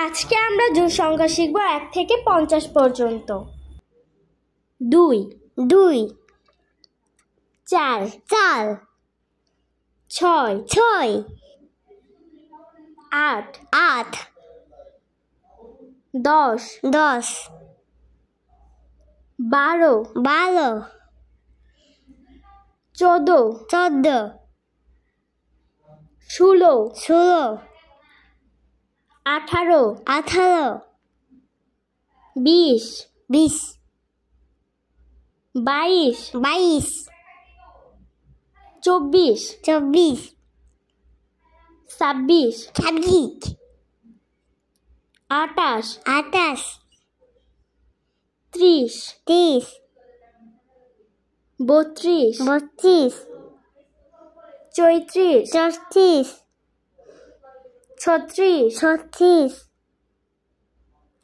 আজকে আমরা জোড় সংখ্যা শিখব 1 থেকে 50 পর্যন্ত। 2 2 4 4 6 6 8 8 10 10 12 12 14 14 16 16 18 18 20 20 22 22 24 24 26 26 28 28 30 30 32 32 34 34 36 36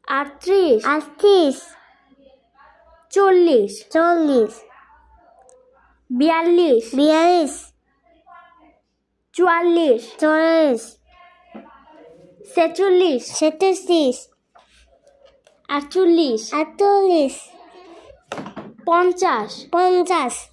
38 38 40 40 42 42 44 44 46 46 48 48 50 50